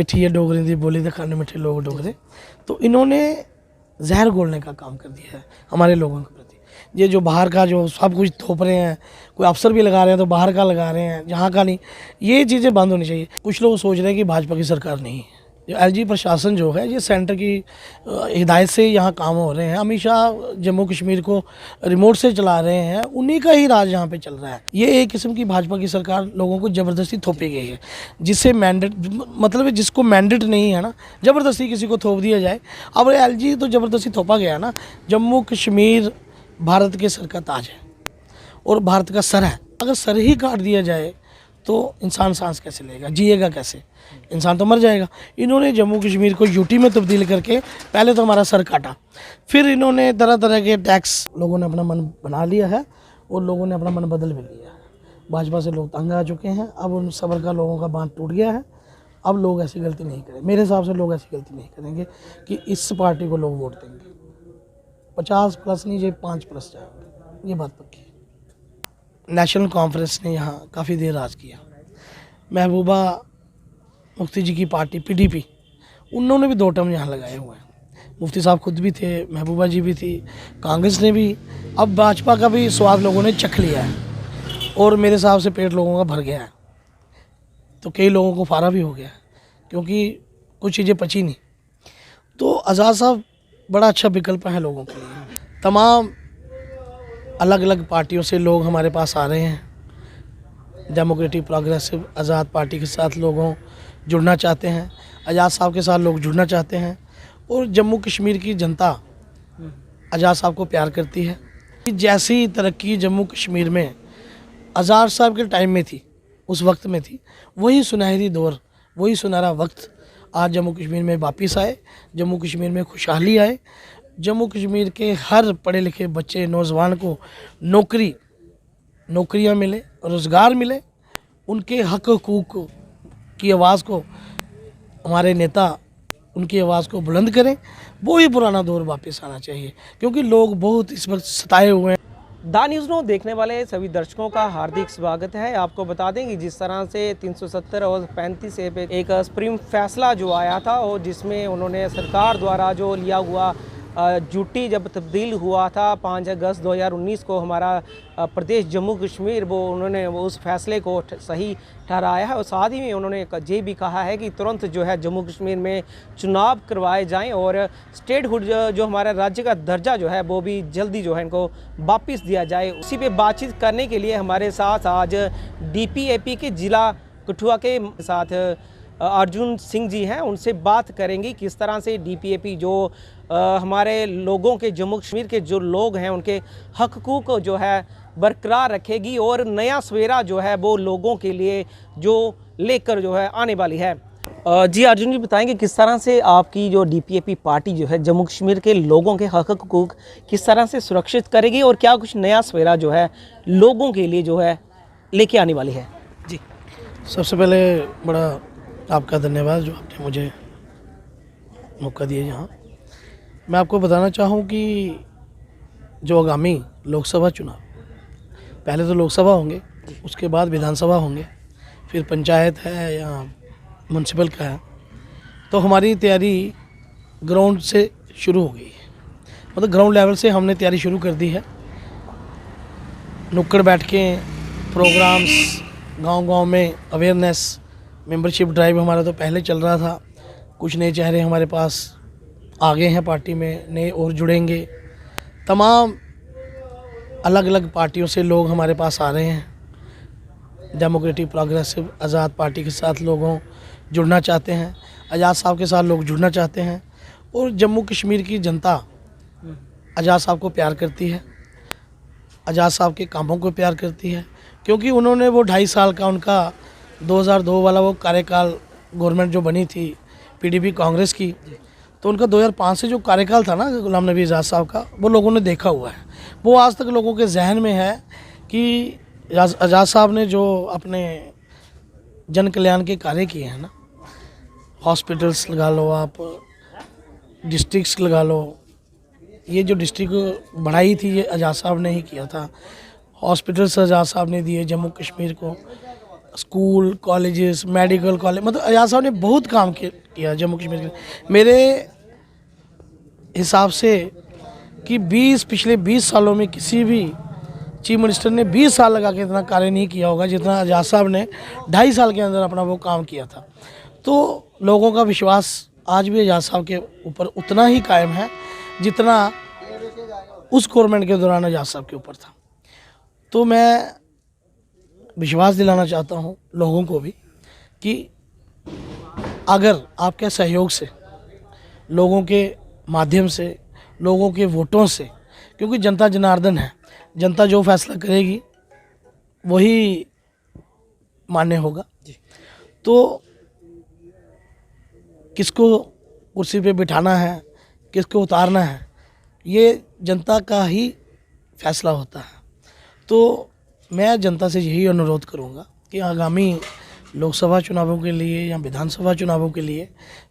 मिठी है डोगरी दी बोली तो खंड मिठे लोग डोगरे। तो इन्होंने जहर घोलने का काम कर दिया है हमारे लोगों के प्रति। ये जो बाहर का जो सब कुछ थोप रहे हैं, कोई अफसर भी लगा रहे हैं तो बाहर का लगा रहे हैं, यहाँ का नहीं, ये चीज़ें बंद होनी चाहिए। कुछ लोग सोच रहे हैं कि भाजपा की सरकार नहीं है। जो एलजी प्रशासन जो है ये सेंटर की हिदायत से यहाँ काम हो रहे हैं। अमित शाह जम्मू कश्मीर को रिमोट से चला रहे हैं, उन्हीं का ही राज यहाँ पे चल रहा है। ये एक किस्म की भाजपा की सरकार लोगों को ज़बरदस्ती थोपी गई है, जिससे मैंडेट मतलब जिसको मैंडेट नहीं है ना, ज़बरदस्ती किसी को थोप दिया जाए। अब एलजी तो ज़बरदस्ती थोपा गया ना। जम्मू कश्मीर भारत के सर का ताज है और भारत का सर है। अगर सर ही काट दिया जाए तो इंसान सांस कैसे लेगा, जिएगा कैसे? इंसान तो मर जाएगा। इन्होंने जम्मू कश्मीर को यूटी में तब्दील करके पहले तो हमारा सर काटा, फिर इन्होंने तरह तरह के टैक्स, लोगों ने अपना मन बना लिया है और लोगों ने अपना मन बदल भी लिया है। भाजपा से लोग तंग आ चुके हैं, अब उन सबर का लोगों का बांध टूट गया है। अब लोग ऐसी गलती नहीं करें, मेरे हिसाब से लोग ऐसी गलती नहीं करेंगे कि इस पार्टी को लोग वोट देंगे। 50+ नहीं, जो 5+ जाएंगे, ये बात पक्की है। नेशनल कॉन्फ्रेंस ने यहाँ काफ़ी देर राज किया। महबूबा मुफ्ती जी की पार्टी पीडीपी, उन्होंने भी 2 टर्म यहाँ लगाए हुए हैं। मुफ्ती साहब खुद भी थे, महबूबा जी भी थी, कांग्रेस ने भी। अब भाजपा का भी स्वाद लोगों ने चख लिया है और मेरे हिसाब से पेट लोगों का भर गया है। तो कई लोगों को फारा भी हो गया है क्योंकि कुछ चीज़ें पची नहीं। तो आज़ाद साहब बड़ा अच्छा विकल्प है लोगों के लिए। तमाम अलग अलग पार्टियों से लोग हमारे पास आ रहे हैं। डेमोक्रेटिक प्रोग्रेसिव आज़ाद पार्टी के साथ लोगों जुड़ना चाहते हैं, आज़ाद साहब के साथ लोग जुड़ना चाहते हैं। और जम्मू कश्मीर की जनता आज़ाद साहब को प्यार करती है। जैसी तरक्की जम्मू कश्मीर में आज़ाद साहब के टाइम में थी, उस वक्त में थी, वही सुनहरी दौर, वही सुनहरा वक्त आज जम्मू कश्मीर में वापस आए। जम्मू कश्मीर में खुशहाली आए। जम्मू कश्मीर के हर पढ़े लिखे बच्चे, नौजवान को नौकरियां मिले, रोज़गार मिले। उनके हक हकूक़ की आवाज़ को हमारे नेता उनकी आवाज़ को बुलंद करें। वो ही पुराना दौर वापस आना चाहिए क्योंकि लोग बहुत इस वक्त सताए हुए हैं। दा न्यूज़ नो देखने वाले सभी दर्शकों का हार्दिक स्वागत है। आपको बता दें कि जिस तरह से 370 और 35 से एक सुप्रीम फैसला जो आया था और जिसमें उन्होंने सरकार द्वारा जो लिया हुआ ड्यूटी जब तब्दील हुआ था 5 अगस्त 2019 को हमारा प्रदेश जम्मू कश्मीर, वो उन्होंने उस फैसले को सही ठहराया है। और साथ ही में उन्होंने ये भी कहा है कि तुरंत जो है जम्मू कश्मीर में चुनाव करवाए जाएं और स्टेटहुड जो हमारा राज्य का दर्जा जो है वो भी जल्दी जो है इनको वापस दिया जाए। उसी पे बातचीत करने के लिए हमारे साथ आज DPAP के ज़िला कठुआ के साथ अर्जुन सिंह जी हैं। उनसे बात करेंगे किस तरह से DPAP जो हमारे लोगों के, जम्मू कश्मीर के जो लोग हैं, उनके हक हकूक़ जो है बरकरार रखेगी और नया सवेरा जो है वो लोगों के लिए जो लेकर जो है आने वाली है। जी अर्जुन जी, बताएंगे किस तरह से आपकी जो DPAP पार्टी जो है जम्मू कश्मीर के लोगों के हक हकूक़ किस तरह से सुरक्षित करेगी और क्या कुछ नया सवेरा जो है लोगों के लिए जो है लेके आने वाली है? जी, सबसे पहले बड़ा आपका धन्यवाद जो आपने मुझे मौका दिया यहाँ। मैं आपको बताना चाहूँ कि जो आगामी लोकसभा चुनाव, पहले तो लोकसभा होंगे, उसके बाद विधानसभा होंगे, फिर पंचायत है या म्यूनसिपल का है। तो हमारी तैयारी ग्राउंड से शुरू हो गई है, मतलब ग्राउंड लेवल से हमने तैयारी शुरू कर दी है। नुक्कड़ बैठ के प्रोग्राम्स, गांव-गांव में अवेयरनेस, मेंबरशिप ड्राइव हमारा तो पहले चल रहा था। कुछ नए चेहरे हमारे पास आ गए हैं पार्टी में, नए और जुड़ेंगे। तमाम अलग अलग पार्टियों से लोग हमारे पास आ रहे हैं। डेमोक्रेटिक प्रोग्रेसिव आज़ाद पार्टी के साथ लोगों जुड़ना चाहते हैं, आज़ाद साहब के साथ लोग जुड़ना चाहते हैं। और जम्मू कश्मीर की जनता आज़ाद साहब को प्यार करती है, आज़ाद साहब के कामों को प्यार करती है क्योंकि उन्होंने वो 2.5 साल का उनका 2002 वाला वो कार्यकाल, गवर्नमेंट जो बनी थी PDP कांग्रेस की, तो उनका 2005 से जो कार्यकाल था ना गुलाम नबी आज़ाद साहब का, वो लोगों ने देखा हुआ है। वो आज तक लोगों के जहन में है कि आज़ाद साहब ने जो अपने जन कल्याण के कार्य किए हैं ना, हॉस्पिटल्स लगा लो आप, डिस्ट्रिक्ट्स लगा लो, ये जो डिस्ट्रिक्ट बढ़ाई थी ये आज़ाद साहब ने ही किया था। हॉस्पिटल्स आज़ाद साहब ने दिए जम्मू कश्मीर को। स्कूल, कॉलेजेस, मेडिकल कॉलेज, मतलब आज़ाद साहब ने बहुत काम किया जम्मू कश्मीर के। मेरे हिसाब से कि पिछले 20 सालों में किसी भी चीफ मिनिस्टर ने 20 साल लगा के इतना कार्य नहीं किया होगा जितना आज़ाद साहब ने 2.5 साल के अंदर अपना वो काम किया था। तो लोगों का विश्वास आज भी आज़ाद साहब के ऊपर उतना ही कायम है जितना उस गवर्नमेंट के दौरान आज़ाद साहब के ऊपर था। तो मैं विश्वास दिलाना चाहता हूँ लोगों को भी कि अगर आपके सहयोग से, लोगों के माध्यम से, लोगों के वोटों से, क्योंकि जनता जनार्दन है, जनता जो फैसला करेगी वही मान्य होगा। तो किसको कुर्सी पे बिठाना है, किसको उतारना है, ये जनता का ही फैसला होता है। तो मैं जनता से यही अनुरोध करूंगा कि आगामी लोकसभा चुनावों के लिए या विधानसभा चुनावों के लिए,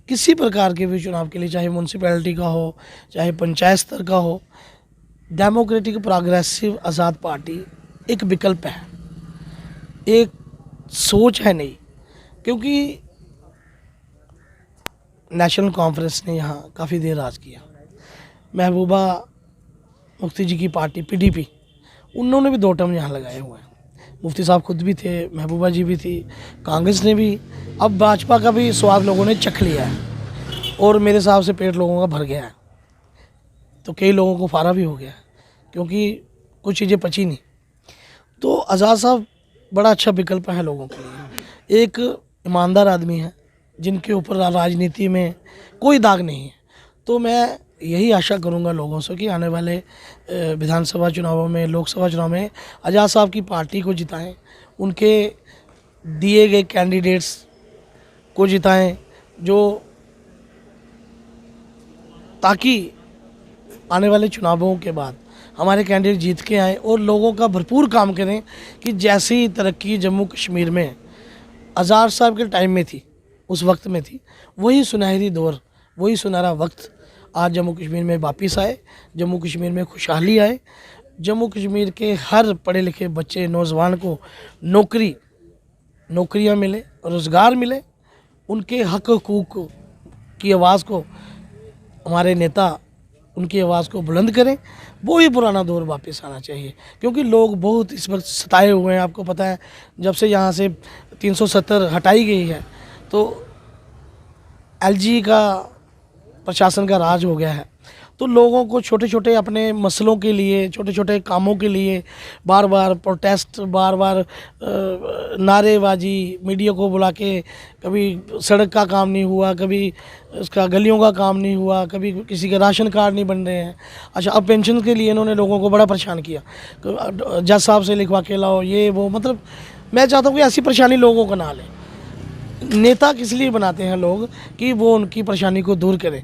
किसी प्रकार के भी चुनाव के लिए, चाहे म्यूनसिपैलिटी का हो, चाहे पंचायत स्तर का हो, डेमोक्रेटिक प्रोग्रेसिव आज़ाद पार्टी एक विकल्प है, एक सोच है नहीं। क्योंकि नेशनल कॉन्फ्रेंस ने यहाँ काफ़ी देर राज किया, महबूबा मुफ्ती जी की पार्टी PDP, उन्होंने भी 2 टर्म यहाँ लगाए हुए हैं। मुफ्ती साहब खुद भी थे, महबूबा जी भी थी, कांग्रेस ने भी, अब भाजपा का भी स्वाद लोगों ने चख लिया है और मेरे हिसाब से पेट लोगों का भर गया है। तो कई लोगों को फारा भी हो गया है क्योंकि कुछ चीज़ें पची नहीं। तो आज़ाद साहब बड़ा अच्छा विकल्प है लोगों के लिए। एक ईमानदार आदमी है जिनके ऊपर राजनीति में कोई दाग नहीं है। तो मैं यही आशा करूंगा लोगों से कि आने वाले विधानसभा चुनावों में, लोकसभा चुनाव में आज़ाद साहब की पार्टी को जिताएं, उनके दिए गए कैंडिडेट्स को जिताएं, जो ताकि आने वाले चुनावों के बाद हमारे कैंडिडेट जीत के आएँ और लोगों का भरपूर काम करें कि जैसी तरक्की जम्मू कश्मीर में आज़ाद साहब के टाइम में थी, उस वक्त में थी, वही सुनहरी दौर, वही सुनहरा वक्त आज जम्मू कश्मीर में वापस आए, जम्मू कश्मीर में खुशहाली आए, जम्मू कश्मीर के हर पढ़े लिखे बच्चे, नौजवान को नौकरियां मिले, रोज़गार मिले, उनके हक हकूक़ की आवाज़ को हमारे नेता उनकी आवाज़ को बुलंद करें। वो ही पुराना दौर वापस आना चाहिए क्योंकि लोग बहुत इस वक्त सताए हुए हैं। आपको पता है जब से यहाँ से 370 हटाई गई है तो LG का प्रशासन का राज हो गया है। तो लोगों को छोटे छोटे अपने मसलों के लिए, छोटे छोटे कामों के लिए बार बार प्रोटेस्ट, बार बार नारेबाजी, मीडिया को बुला के, कभी सड़क का काम नहीं हुआ, कभी उसका गलियों का काम नहीं हुआ, कभी किसी के राशन कार्ड नहीं बन रहे हैं। अच्छा, अब पेंशन के लिए इन्होंने लोगों को बड़ा परेशान किया, जज साहब से लिखवा के लाओ, ये वो। मतलब मैं चाहता हूँ कि ऐसी परेशानी लोगों को ना लें। नेता किस लिए बनाते हैं लोग कि वो उनकी परेशानी को दूर करें।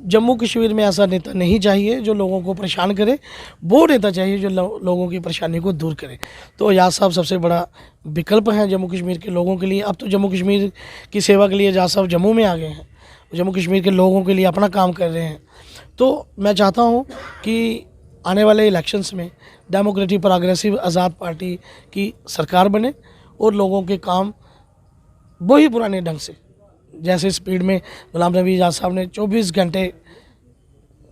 जम्मू कश्मीर में ऐसा नेता नहीं चाहिए जो लोगों को परेशान करे, वो नेता चाहिए जो लोगों की परेशानी को दूर करे। तो आज़ाद साहब सबसे बड़ा विकल्प हैं जम्मू कश्मीर के लोगों के लिए। अब तो जम्मू कश्मीर की सेवा के लिए आज़ाद साहब जम्मू में आ गए हैं, जम्मू कश्मीर के लोगों के लिए अपना काम कर रहे हैं। तो मैं चाहता हूँ कि आने वाले इलेक्शंस में डेमोक्रेटिक प्रोग्रेसिव आज़ाद पार्टी की सरकार बने और लोगों के काम वही पुराने ढंग से, जैसे स्पीड में गुलाम नबी आज़ाद साहब ने 24 घंटे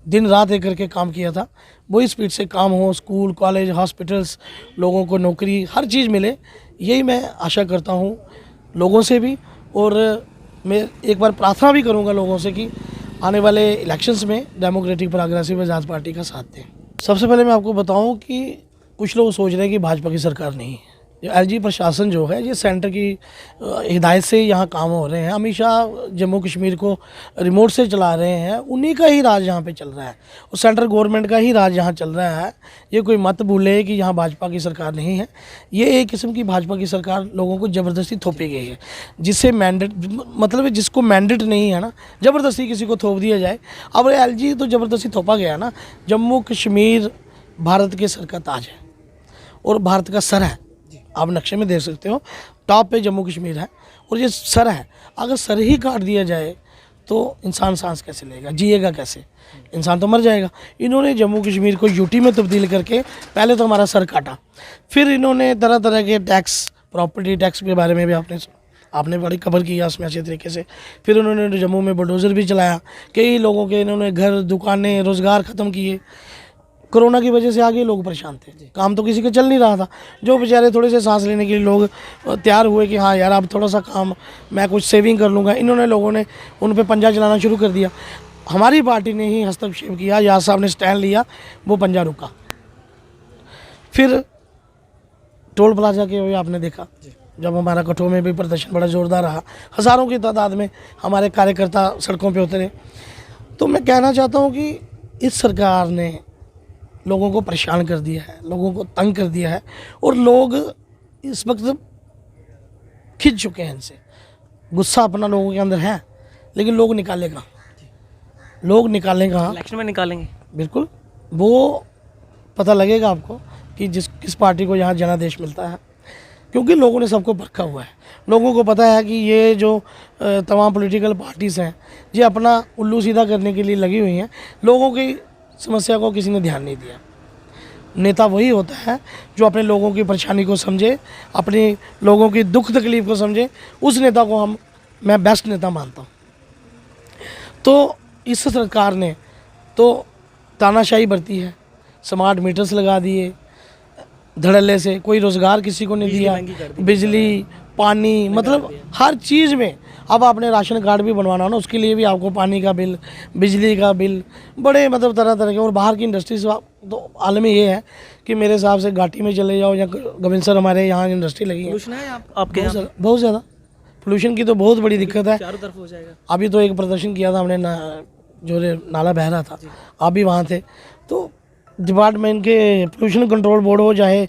दिन रात एक करके काम किया था, वही स्पीड से काम हो। स्कूल, कॉलेज, हॉस्पिटल्स, लोगों को नौकरी, हर चीज़ मिले, यही मैं आशा करता हूँ लोगों से भी। और मैं एक बार प्रार्थना भी करूँगा लोगों से कि आने वाले इलेक्शंस में डेमोक्रेटिक प्रोग्रेसिव आज़ाद पार्टी का साथ दें। सबसे पहले मैं आपको बताऊँ कि कुछ लोग सोच रहे हैं कि भाजपा की सरकार नहीं है। LG प्रशासन जो है ये सेंटर की हिदायत से यहाँ काम हो रहे हैं। हमेशा जम्मू कश्मीर को रिमोट से चला रहे हैं, उन्हीं का ही राज यहाँ पे चल रहा है और सेंट्रल गवर्नमेंट का ही राज यहाँ चल रहा है। ये कोई मत भूले कि यहाँ भाजपा की सरकार नहीं है। ये एक किस्म की भाजपा की सरकार लोगों को ज़बरदस्ती थोपी गई है, जिससे मैंडेट, मतलब जिसको मैंडेट नहीं है ना, ज़बरदस्ती किसी को थोप दिया जाए। अब LG तो ज़बरदस्ती थोपा गया ना। जम्मू कश्मीर भारत के सर का ताज है और भारत का सर है। आप नक्शे में देख सकते हो, टॉप पे जम्मू कश्मीर है और ये सर है। अगर सर ही काट दिया जाए तो इंसान सांस कैसे लेगा, जिएगा कैसे? इंसान तो मर जाएगा। इन्होंने जम्मू कश्मीर को UT में तब्दील करके पहले तो हमारा सर काटा, फिर इन्होंने तरह तरह के टैक्स प्रॉपर्टी टैक्स के बारे में भी आपने बड़ी कवर किया उसमें अच्छे तरीके से। फिर उन्होंने जम्मू में बुलडोज़र भी चलाया, कई लोगों के इन्होंने घर दुकानें रोज़गार ख़त्म किए। कोरोना की वजह से आगे लोग परेशान थे, काम तो किसी का चल नहीं रहा था। जो बेचारे थोड़े से सांस लेने के लिए लोग तैयार हुए कि हाँ यार अब थोड़ा सा काम मैं कुछ सेविंग कर लूँगा, इन्होंने लोगों ने उन पे पंजा चलाना शुरू कर दिया। हमारी पार्टी ने ही हस्तक्षेप किया, याद साहब ने स्टैंड लिया, वो पंजा रुका। फिर टोल प्लाजा के हुए आपने देखा, जब हमारा कठुआ में भी प्रदर्शन बड़ा ज़ोरदार रहा, हज़ारों की तादाद में हमारे कार्यकर्ता सड़कों पे उतरे। तो मैं कहना चाहता हूँ कि इस सरकार ने लोगों को परेशान कर दिया है, लोगों को तंग कर दिया है, और लोग इस वक्त खिंच चुके हैं इनसे। गुस्सा अपना लोगों के अंदर है, लेकिन लोग निकाले कहाँ? लोग निकालें कहाँ? इलेक्शन में निकालेंगे। बिल्कुल, वो पता लगेगा आपको कि किस पार्टी को यहाँ जनादेश मिलता है, क्योंकि लोगों ने सबको परखा हुआ है। लोगों को पता है कि ये जो तमाम पॉलिटिकल पार्टीज़ हैं ये अपना उल्लू सीधा करने के लिए लगी हुई हैं। लोगों की समस्या को किसी ने ध्यान नहीं दिया। नेता वही होता है जो अपने लोगों की परेशानी को समझे, अपने लोगों की दुख तकलीफ़ को समझे। उस नेता को मैं बेस्ट नेता मानता हूँ। तो इस सरकार ने तो तानाशाही बरती है, स्मार्ट मीटर्स लगा दिए धड़ल्ले से, कोई रोज़गार किसी को नहीं दिया, बिजली पानी मतलब हर चीज़ में। अब आपने राशन कार्ड भी बनवाना हो ना, उसके लिए भी आपको पानी का बिल, बिजली का बिल, बड़े मतलब तरह तरह के। और बाहर की इंडस्ट्रीज तो आलम ही ये है कि मेरे हिसाब से घाटी में चले जाओ या गोविंदसर हमारे यहाँ इंडस्ट्री लगी है, पोल्यूशन है आपके यहाँ? बहुत ज़्यादा पोल्यूशन की तो बहुत बड़ी दिक्कत है। चारों तरफ हो जाएगा। अभी तो एक प्रदर्शन किया था हमने जो नाला बह रहा था, आप भी वहाँ थे। तो डिपार्टमेंट के पोल्यूशन कंट्रोल बोर्ड हो चाहे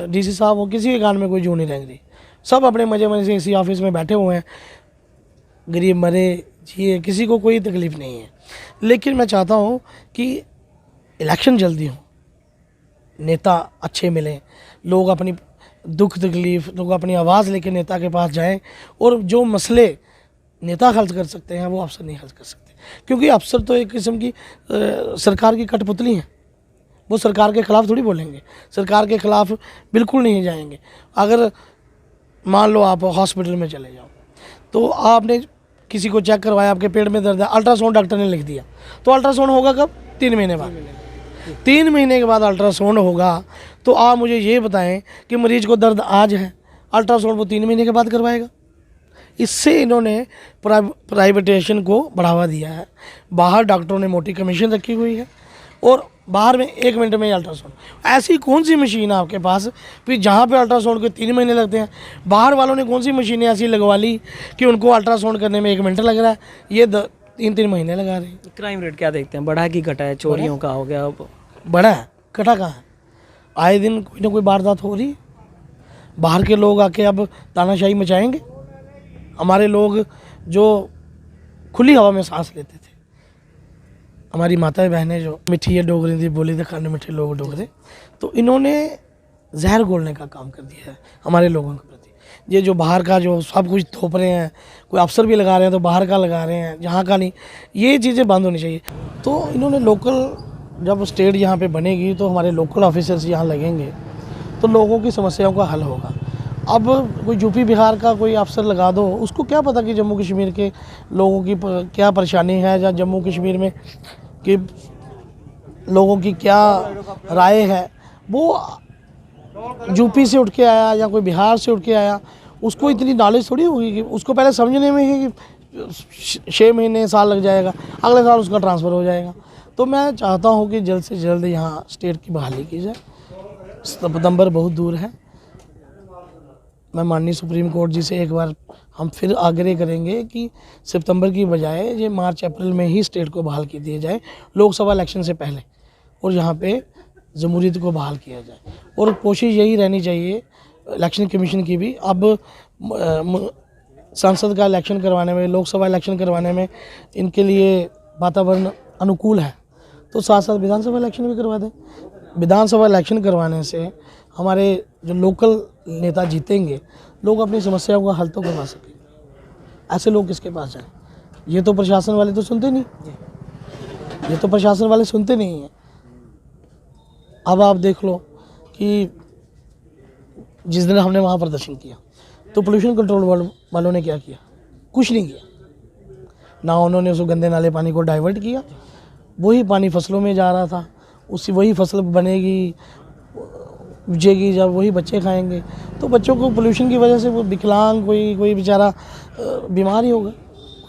डीसी साहब हो, किसी के कान में कोई जू नहीं रेंग रही। सब अपने मजे मजे से इसी ऑफिस में बैठे हुए हैं, गरीब मरे जिए, किसी को कोई तकलीफ़ नहीं है। लेकिन मैं चाहता हूँ कि इलेक्शन जल्दी हो, नेता अच्छे मिलें, लोग अपनी दुख तकलीफ़, लोग अपनी आवाज़ लेके नेता के पास जाएं, और जो मसले नेता हल कर सकते हैं वो अफसर नहीं हल कर सकते। क्योंकि अफसर तो एक किस्म की सरकार की कठपुतली हैं, वो सरकार के ख़िलाफ़ थोड़ी बोलेंगे, सरकार के ख़िलाफ़ बिल्कुल नहीं जाएंगे। अगर मान लो आप हॉस्पिटल में चले जाओ, तो आपने किसी को चेक करवाया, आपके पेट में दर्द है, अल्ट्रासाउंड डॉक्टर ने लिख दिया, तो अल्ट्रासाउंड होगा कब? 3 महीने बाद। 3 महीने के बाद अल्ट्रासाउंड होगा। तो आप मुझे ये बताएं कि मरीज को दर्द आज है, अल्ट्रासाउंड वो 3 महीने के बाद करवाएगा। इससे इन्होंने प्राइवेटाइजेशन को बढ़ावा दिया है। बाहर डॉक्टरों ने मोटी कमीशन रखी हुई है, और बाहर में 1 मिनट में अल्ट्रासाउंड। ऐसी कौन सी मशीन है आपके पास फिर जहाँ पे अल्ट्रासाउंड के 3 महीने लगते हैं? बाहर वालों ने कौन सी मशीनें ऐसी लगवा ली कि उनको अल्ट्रासाउंड करने में 1 मिनट लग रहा है, ये 3-3 महीने लगा रहे हैं। क्राइम रेट क्या देखते हैं, बढ़ा कि घटा है? चोरियों का हो गया, बड़ा है, कटा कहाँ है? आए दिन कोई ना कोई वारदात हो रही है। बाहर के लोग आके अब तानाशाही मचाएंगे। हमारे लोग जो खुली हवा में सांस लेते थे, हमारी माताएं बहनें जो मिठी है डोगरी थी बोली थे खाने मिठे लोग डोगरे, तो इन्होंने जहर घोलने का काम कर दिया है हमारे लोगों के प्रति। ये जो बाहर का जो सब कुछ थोप रहे हैं, कोई अफसर भी लगा रहे हैं तो बाहर का लगा रहे हैं, जहाँ का नहीं, ये चीज़ें बंद होनी चाहिए। तो इन्होंने लोकल, जब स्टेट यहाँ पे बनेगी तो हमारे लोकल ऑफिसर्स यहाँ लगेंगे तो लोगों की समस्याओं का हल होगा। अब कोई यूपी बिहार का कोई अफसर लगा दो, उसको क्या पता कि जम्मू कश्मीर के लोगों की क्या परेशानी है, या जम्मू कश्मीर में कि लोगों की क्या राय है। वो यूपी से उठ के आया या कोई बिहार से उठ के आया, उसको इतनी नॉलेज थोड़ी होगी कि उसको पहले समझने में ही कि 6 महीने साल लग जाएगा, अगले साल उसका ट्रांसफ़र हो जाएगा। तो मैं चाहता हूँ कि जल्द से जल्द यहाँ स्टेट की बहाली की जाए। सितंबर बहुत दूर है। मैं माननीय सुप्रीम कोर्ट जी से एक बार हम फिर आग्रह करेंगे कि सितंबर की बजाय ये मार्च अप्रैल में ही स्टेट को बहाल की दिया जाए, लोकसभा इलेक्शन से पहले, और यहाँ पे जमहूरियत को बहाल किया जाए। और कोशिश यही रहनी चाहिए इलेक्शन कमीशन की भी, अब संसद का इलेक्शन करवाने में, लोकसभा इलेक्शन करवाने में इनके लिए वातावरण अनुकूल है, तो साथ साथ विधानसभा इलेक्शन भी करवा दें। विधानसभा इलेक्शन करवाने से हमारे जो लोकल नेता जीतेंगे, लोग अपनी समस्याओं का हल तो करवा सकें। ऐसे लोग किसके पास जाएं? ये तो प्रशासन वाले तो सुनते नहीं, ये तो प्रशासन वाले सुनते नहीं हैं। अब आप देख लो कि जिस दिन हमने वहाँ प्रदर्शन किया तो पोल्यूशन कंट्रोल वालों ने क्या किया? कुछ नहीं किया। ना उन्होंने उस गंदे नाले पानी को डाइवर्ट किया, वही पानी फसलों में जा रहा था, उससे वही फसल बनेगी, उपजेगी, जब वही बच्चे खाएंगे तो बच्चों को पोल्यूशन की वजह से वो विकलांग कोई बेचारा बीमार ही होगा।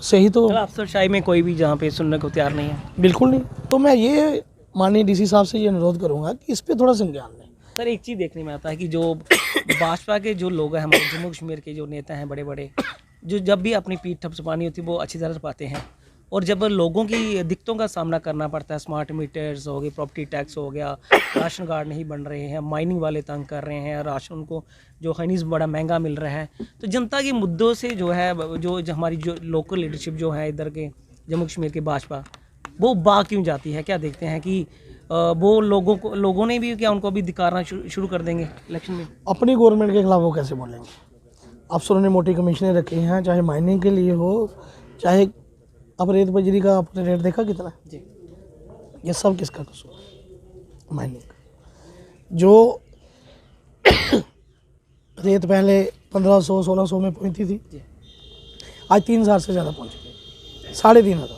सही तो अफसरशाही में कोई भी जहाँ पे सुनने को तैयार नहीं है। बिल्कुल नहीं। तो मैं ये माननीय डीसी साहब से ये अनुरोध करूँगा कि इस पर थोड़ा संज्ञान लें। सर एक चीज़ देखने में आता है कि जो भाजपा के जो लोग हैं, हमारे जम्मू कश्मीर के जो नेता हैं बड़े बड़े, जो जब भी अपनी पीठ थपथपानी होती है वो अच्छी तरह से पाते हैं, और जब लोगों की दिक्कतों का सामना करना पड़ता है, स्मार्ट मीटर्स हो गए, प्रॉपर्टी टैक्स हो गया, राशन कार्ड नहीं बन रहे हैं, माइनिंग वाले तंग कर रहे हैं, राशन को जो खनिज बड़ा महंगा मिल रहा है, तो जनता के मुद्दों से जो है जो हमारी जो लोकल लीडरशिप जो है इधर के जम्मू कश्मीर की भाजपा, वो बाग क्यों जाती है? क्या देखते हैं कि वो लोगों ने भी क्या उनको भी धिक्कारना शुरू कर देंगे इलेक्शन में? अपनी गवर्नमेंट के खिलाफ वो कैसे बोलेंगे? अफसरों ने मोटी कमीशनें रखी हैं, चाहे माइनिंग के लिए हो, चाहे अब रेत बजरी का आपने रेट देखा कितना जी। ये सब किसका कसूर है? माइनिंग का। जो रेत पहले 1500-1600 में पहुंचती थी, आज 3,000 से ज़्यादा पहुंच गई, 3,500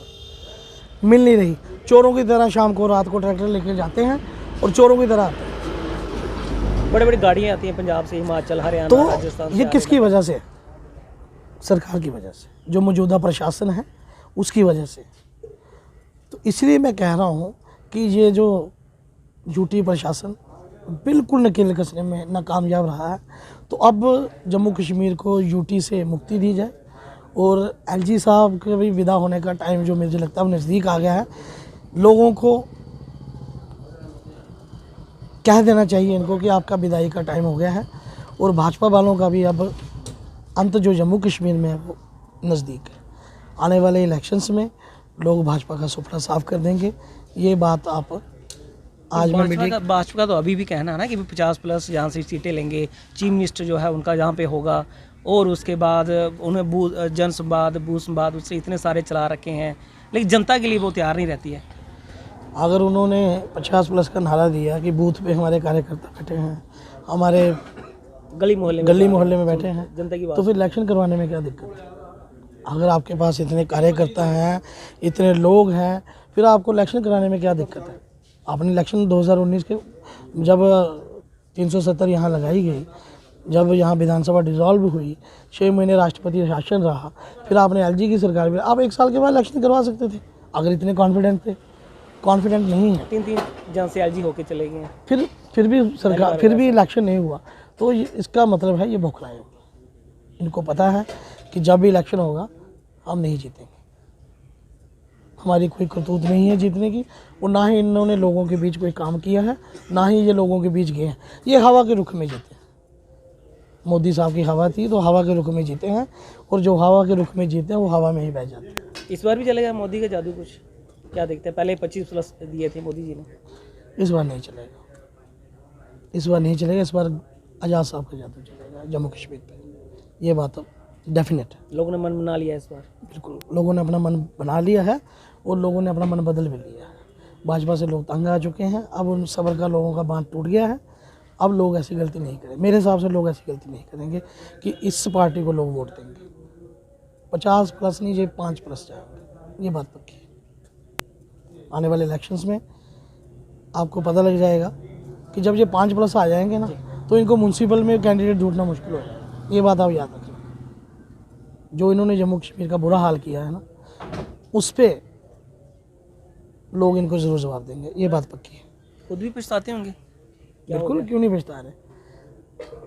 मिल नहीं रही। चोरों की तरह शाम को रात को ट्रैक्टर लेके जाते हैं और चोरों की तरह आते हैं। बड़ी बड़ी गाड़ियाँ आती हैं पंजाब से, हिमाचल, हरियाणा, तो राजस्थान ये किसकी वजह से? सरकार की वजह से, जो मौजूदा प्रशासन है उसकी वजह से। तो इसलिए मैं कह रहा हूँ कि ये जो यूटी प्रशासन बिल्कुल नकेल कसने में नाकामयाब रहा है, तो अब जम्मू कश्मीर को यूटी से मुक्ति दी जाए। और एलजी साहब के भी विदा होने का टाइम जो मुझे लगता है नज़दीक आ गया है। लोगों को कह देना चाहिए इनको कि आपका विदाई का टाइम हो गया है, और भाजपा वालों का भी अब अंत जो जम्मू कश्मीर में है वो नज़दीक है। आने वाले इलेक्शंस में लोग भाजपा का सुपड़ा साफ कर देंगे। ये बात आप आज में भाजपा का तो अभी भी कहना है ना कि 50+ यहाँ से सीटें लेंगे, चीफ मिनिस्टर जो है उनका यहाँ पे होगा, और उसके बाद उन्हें जन संवाद, बूथ संवाद, उससे इतने सारे चला रखे हैं, लेकिन जनता के लिए वो तैयार नहीं रहती है। अगर उन्होंने 50+ का नारा दिया कि बूथ पे हमारे कार्यकर्ता बैठे हैं, हमारे गली मोहल्ले में बैठे हैं, जनता की बात, तो फिर इलेक्शन करवाने में क्या दिक्कत है? अगर आपके पास इतने कार्यकर्ता हैं, इतने लोग हैं, फिर आपको इलेक्शन कराने में क्या दिक्कत है? आपने इलेक्शन 2019 के जब 370 यहाँ लगाई गई, जब यहाँ विधानसभा डिसॉल्व हुई, 6 महीने राष्ट्रपति शासन रहा, फिर आपने एलजी की सरकार भी, आप 1 साल के बाद इलेक्शन करवा सकते थे अगर इतने कॉन्फिडेंट थे। कॉन्फिडेंट नहीं है। 3 जन से एलजी होके चले गए, फिर भी सरकार, फिर भी इलेक्शन नहीं हुआ, तो इसका मतलब है ये बौखलाए होंगे। इनको पता है कि जब भी इलेक्शन होगा हम नहीं जीतेंगे, हमारी कोई करतूत नहीं है जीतने की, और ना ही इन्होंने लोगों के बीच कोई काम किया है, ना ही ये लोगों के बीच गए हैं। ये हवा के रुख में जीते हैं। मोदी साहब की हवा थी तो हवा के रुख में जीते हैं, और जो हवा के रुख में जीते हैं वो हवा में ही बह जाते हैं। इस बार भी चलेगा मोदी का जादू? कुछ क्या देखते हैं? पहले 25+ दिए थे मोदी जी ने, इस बार नहीं चलेगा, इस बार नहीं चलेगा। इस बार आज़ाद साहब का जादू चलेगा जम्मू कश्मीर पे, ये बात तो डेफिनेट है। लोगों ने मन बना लिया इस बार। बिल्कुल, लोगों ने अपना मन बना लिया है, और लोगों ने अपना मन बदल भी लिया है। भाजपा से लोग तंग आ चुके हैं, अब उन सबर का लोगों का बांध टूट गया है। अब लोग ऐसी गलती नहीं करें, मेरे हिसाब से लोग ऐसी गलती नहीं करेंगे कि इस पार्टी को लोग वोट देंगे। 50+ नहीं, ये 5+ जाएंगे, ये बात पक्की है। आने वाले इलेक्शंस में आपको पता लग जाएगा कि जब ये 5+ आ जाएंगे ना, तो इनको म्यूनसिपल में कैंडिडेट ढूंढना मुश्किल हो जाएगा। ये बात आप याद रखें। जो इन्होंने जम्मू कश्मीर का बुरा हाल किया है ना, उस पर लोग इनको ज़रूर जवाब देंगे, ये बात पक्की है। खुद भी पछताते होंगे? बिल्कुल, क्यों नहीं पछता रहे?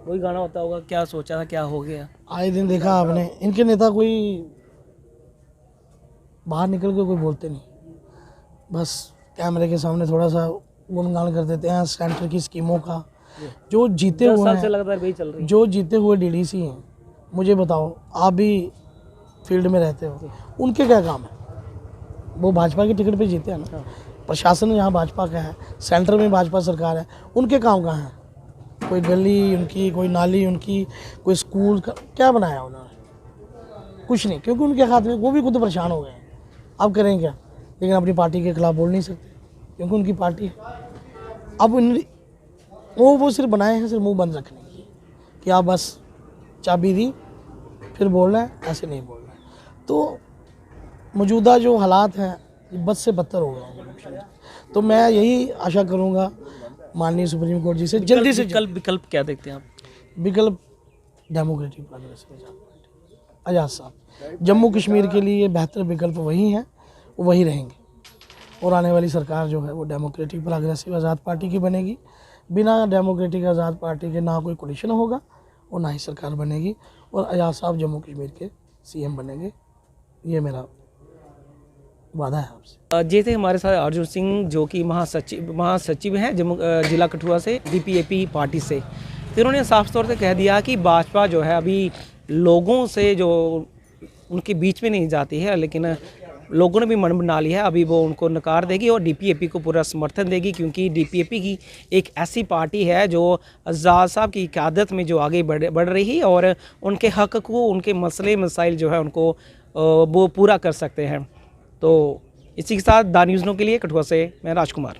वही गाना होता होगा, क्या सोचा था क्या हो गया। आए दिन देखा आपने, इनके नेता कोई बाहर निकल के कोई बोलते नहीं, बस कैमरे के सामने थोड़ा सा गुणगान कर देते हैं सेंटर की स्कीमों का। जो जीते हुए हैं, लगातार वही चल रही है। जो जीते हुए डीडीसी हैं, मुझे बताओ, आप भी फील्ड में रहते हो, उनके क्या काम है? वो भाजपा की टिकट पे जीते हैं ना। प्रशासन यहाँ भाजपा का है, सेंटर में भाजपा सरकार है, उनके काम कहाँ हैं? कोई गली उनकी, कोई नाली उनकी, कोई स्कूल का क्या बनाया उन्होंने? कुछ नहीं, क्योंकि उनके हाथ में, वो भी खुद परेशान हो गए हैं। अब करें क्या? लेकिन अपनी पार्टी के खिलाफ बोल नहीं सकते, क्योंकि उनकी पार्टी है। अब वो सिर्फ बनाए हैं सिर्फ मुंह बंद रखने की, कि आप बस चाबी दी फिर बोलना है, ऐसे नहीं बोलना है। तो मौजूदा जो हालात हैं ये बद से बदतर हो गए। तो मैं यही आशा करूँगा माननीय सुप्रीम कोर्ट जी से जल्दी से विकल्प क्या देखते हैं आप? विकल्प डेमोक्रेटिक प्रोग्रेसिव आज़ाद साहब, जम्मू कश्मीर के लिए बेहतर विकल्प वही हैं, वो वही रहेंगे। और आने वाली सरकार जो है वो डेमोक्रेटिक प्रोग्रेसिव आज़ाद पार्टी की बनेगी। बिना डेमोक्रेटिक आज़ाद पार्टी के ना कोई कोलिशन होगा और ना ही सरकार बनेगी, और आज़ाद साहब जम्मू कश्मीर के सीएम बनेंगे। ये मेरा वादा है आपसे। ये थे हमारे साथ अर्जुन सिंह जो कि महासचिव हैं जम्मू जिला कठुआ से DPAP पार्टी से। तो इन्होंने साफ तौर से कह दिया कि भाजपा जो है अभी लोगों से जो उनके बीच में नहीं जाती है, लेकिन लोगों ने भी मन बना लिया है, अभी वो उनको नकार देगी और DPAP को पूरा समर्थन देगी, क्योंकि DPAP की एक ऐसी पार्टी है जो आज़ाद साहब की क़यादत में जो आगे बढ़ रही है और उनके हक़ को, उनके मसले मसाइल जो है उनको वो पूरा कर सकते हैं। तो इसी के साथ द न्यूज़ नो के लिए कठुआ से मैं राजकुमार।